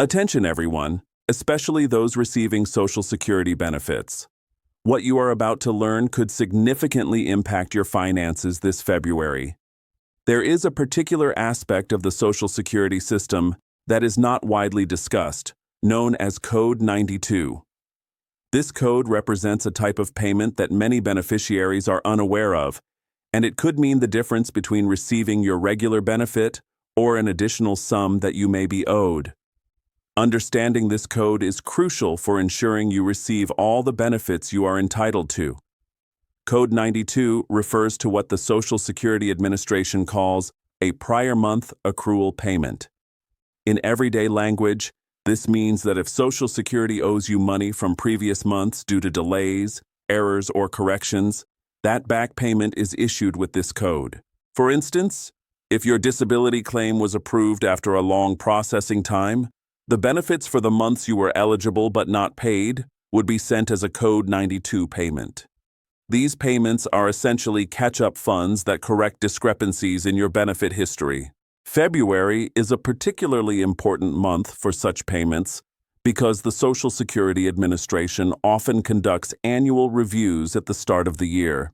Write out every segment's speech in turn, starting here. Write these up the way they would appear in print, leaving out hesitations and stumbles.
Attention everyone, especially those receiving Social Security benefits. What you are about to learn could significantly impact your finances this February. There is a particular aspect of the Social Security system that is not widely discussed, known as Code 92. This code represents a type of payment that many beneficiaries are unaware of, and it could mean the difference between receiving your regular benefit or an additional sum that you may be owed. Understanding this code is crucial for ensuring you receive all the benefits you are entitled to. Code 92 refers to what the Social Security Administration calls a prior month accrual payment. In everyday language, this means that if Social Security owes you money from previous months due to delays, errors, or corrections, that back payment is issued with this code. For instance, if your disability claim was approved after a long processing time, the benefits for the months you were eligible but not paid would be sent as a Code 92 payment. These payments are essentially catch-up funds that correct discrepancies in your benefit history. February is a particularly important month for such payments because the Social Security Administration often conducts annual reviews at the start of the year.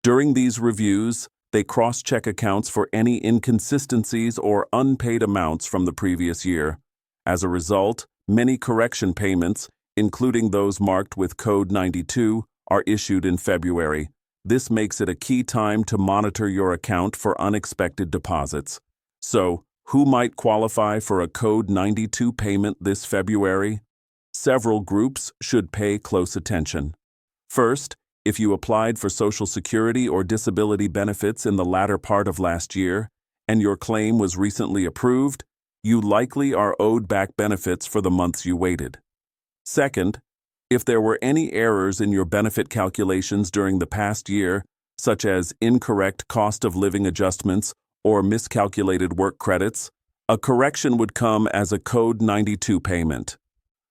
During these reviews, they cross-check accounts for any inconsistencies or unpaid amounts from the previous year. As a result, many correction payments, including those marked with Code 92, are issued in February. This makes it a key time to monitor your account for unexpected deposits. So, who might qualify for a Code 92 payment this February? Several groups should pay close attention. First, if you applied for Social Security or disability benefits in the latter part of last year, and your claim was recently approved, you likely are owed back benefits for the months you waited. Second, if there were any errors in your benefit calculations during the past year, such as incorrect cost of living adjustments or miscalculated work credits, a correction would come as a Code 92 payment.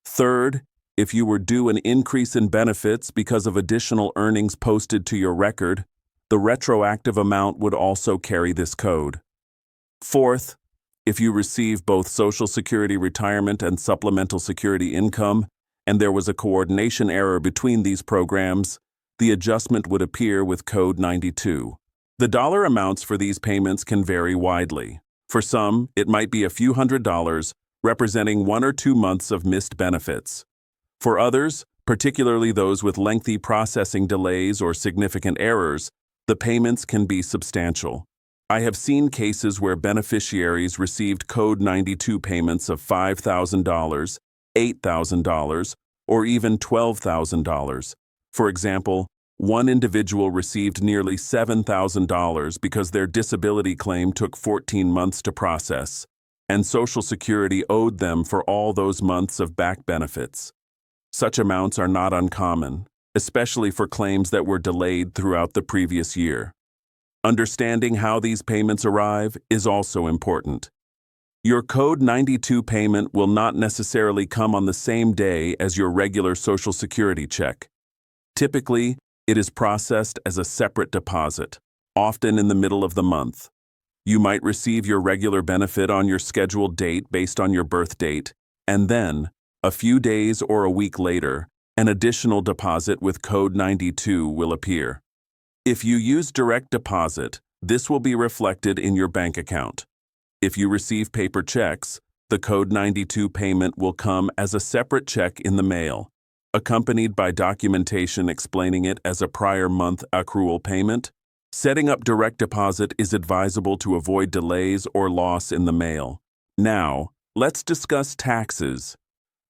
Third, if you were due an increase in benefits because of additional earnings posted to your record, the retroactive amount would also carry this code. Fourth, if you receive both Social Security retirement and Supplemental Security Income, and there was a coordination error between these programs, the adjustment would appear with Code 92. The dollar amounts for these payments can vary widely. For some, it might be a few $100s, representing 1 or 2 months of missed benefits. For others, particularly those with lengthy processing delays or significant errors, the payments can be substantial. I have seen cases where beneficiaries received Code 92 payments of $5,000, $8,000, or even $12,000. For example, one individual received nearly $7,000 because their disability claim took 14 months to process, and Social Security owed them for all those months of back benefits. Such amounts are not uncommon, especially for claims that were delayed throughout the previous year. Understanding how these payments arrive is also important. Your Code 92 payment will not necessarily come on the same day as your regular Social Security check. Typically, it is processed as a separate deposit, often in the middle of the month. You might receive your regular benefit on your scheduled date based on your birth date, and then, a few days or a week later, an additional deposit with Code 92 will appear. If you use direct deposit, this will be reflected in your bank account. If you receive paper checks, the Code 92 payment will come as a separate check in the mail, accompanied by documentation explaining it as a prior month accrual payment. Setting up direct deposit is advisable to avoid delays or loss in the mail. Now, let's discuss taxes.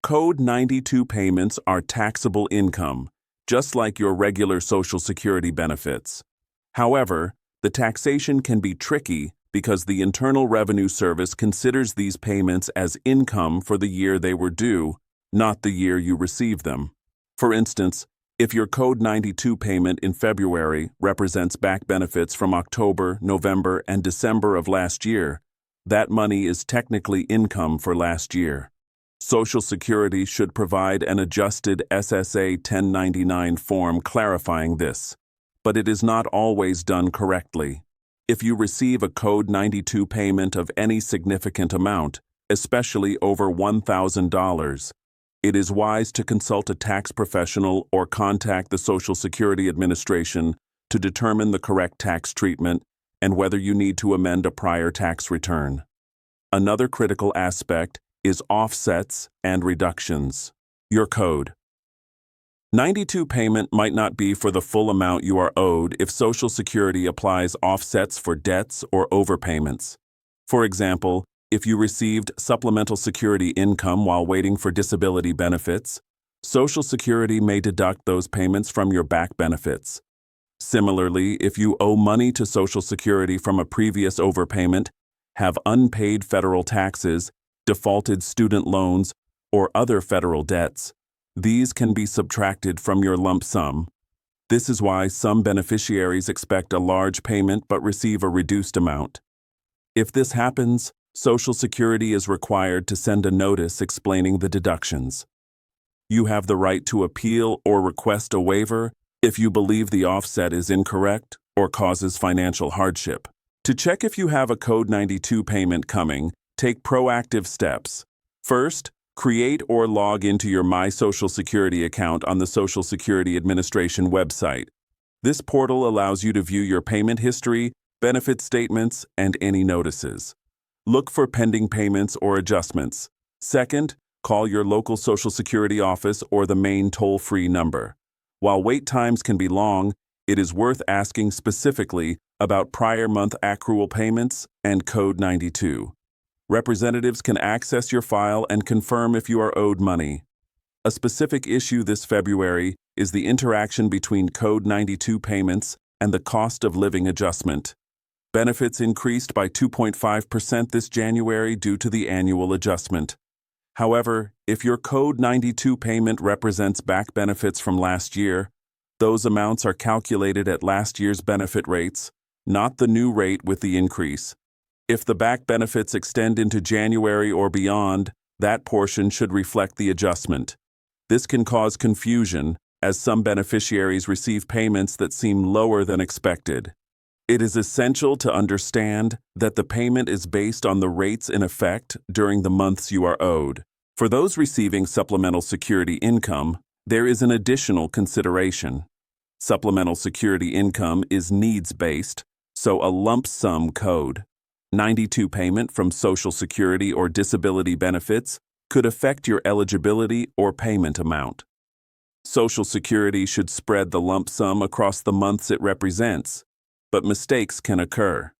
Code 92 payments are taxable income, just like your regular Social Security benefits. However, the taxation can be tricky because the Internal Revenue Service considers these payments as income for the year they were due, not the year you received them. For instance, if your Code 92 payment in February represents back benefits from October, November, and December of last year, that money is technically income for last year. Social Security should provide an adjusted SSA 1099 form clarifying this, but it is not always done correctly. If you receive a Code 92 payment of any significant amount, especially over $1,000. It is wise to consult a tax professional or contact the Social Security Administration to determine the correct tax treatment and whether you need to amend a prior tax return. Another critical aspect is offsets and reductions. Your code. 92 payment might not be for the full amount you are owed if Social Security applies offsets for debts or overpayments. For example, if you received Supplemental Security Income while waiting for disability benefits, Social Security may deduct those payments from your back benefits. Similarly, if you owe money to Social Security from a previous overpayment, have unpaid federal taxes, defaulted student loans, or other federal debts, these can be subtracted from your lump sum. This is why some beneficiaries expect a large payment but receive a reduced amount. If this happens, Social Security is required to send a notice explaining the deductions. You have the right to appeal or request a waiver if you believe the offset is incorrect or causes financial hardship. To check if you have a Code 92 payment coming, take proactive steps. First, create or log into your My Social Security account on the Social Security Administration website. This portal allows you to view your payment history, benefit statements, and any notices. Look for pending payments or adjustments. Second, call your local Social Security office or the main toll-free number. While wait times can be long, it is worth asking specifically about prior month accrual payments and Code 92. Representatives can access your file and confirm if you are owed money. A specific issue this February is the interaction between Code 92 payments and the cost of living adjustment. Benefits increased by 2.5% this January due to the annual adjustment. However, if your Code 92 payment represents back benefits from last year, those amounts are calculated at last year's benefit rates, not the new rate with the increase. If the back benefits extend into January or beyond, that portion should reflect the adjustment. This can cause confusion, as some beneficiaries receive payments that seem lower than expected. It is essential to understand that the payment is based on the rates in effect during the months you are owed. For those receiving Supplemental Security Income, there is an additional consideration. Supplemental Security Income is needs-based, so a lump sum code. 92 payment from Social Security or disability benefits could affect your eligibility or payment amount. Social Security should spread the lump sum across the months it represents, but mistakes can occur.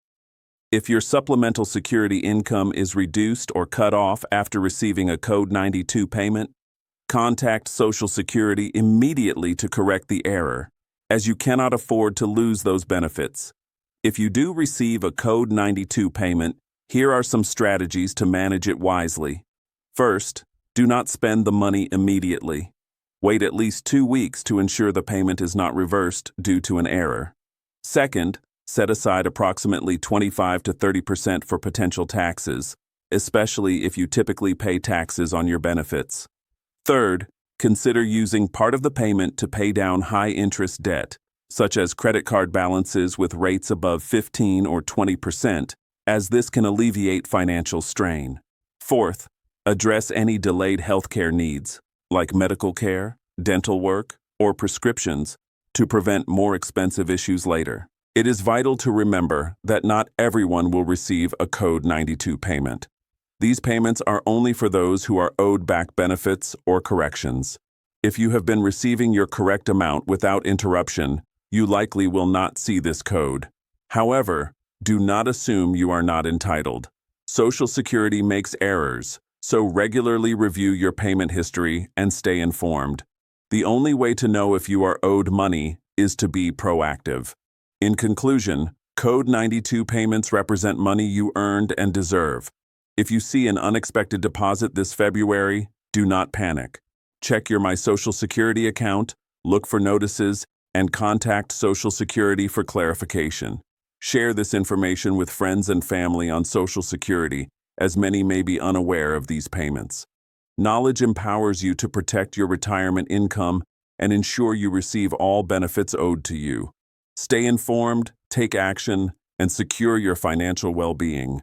If your Supplemental Security Income is reduced or cut off after receiving a Code 92 payment, contact Social Security immediately to correct the error, as you cannot afford to lose those benefits. If you do receive a Code 92 payment, here are some strategies to manage it wisely. First, do not spend the money immediately. Wait at least 2 weeks to ensure the payment is not reversed due to an error. Second, set aside approximately 25 to 30% for potential taxes, especially if you typically pay taxes on your benefits. Third, consider using part of the payment to pay down high-interest debt, such as credit card balances with rates above 15 or 20%, as this can alleviate financial strain. Fourth, address any delayed healthcare needs, like medical care, dental work, or prescriptions, to prevent more expensive issues later. It is vital to remember that not everyone will receive a Code 92 payment. These payments are only for those who are owed back benefits or corrections. If you have been receiving your correct amount without interruption, you likely will not see this code. However, do not assume you are not entitled. Social Security makes errors, so regularly review your payment history and stay informed. The only way to know if you are owed money is to be proactive. In conclusion, Code 92 payments represent money you earned and deserve. If you see an unexpected deposit this February, do not panic. Check your My Social Security account, look for notices, and contact Social Security for clarification. Share this information with friends and family on Social Security, as many may be unaware of these payments. Knowledge empowers you to protect your retirement income and ensure you receive all benefits owed to you. Stay informed, take action, and secure your financial well-being.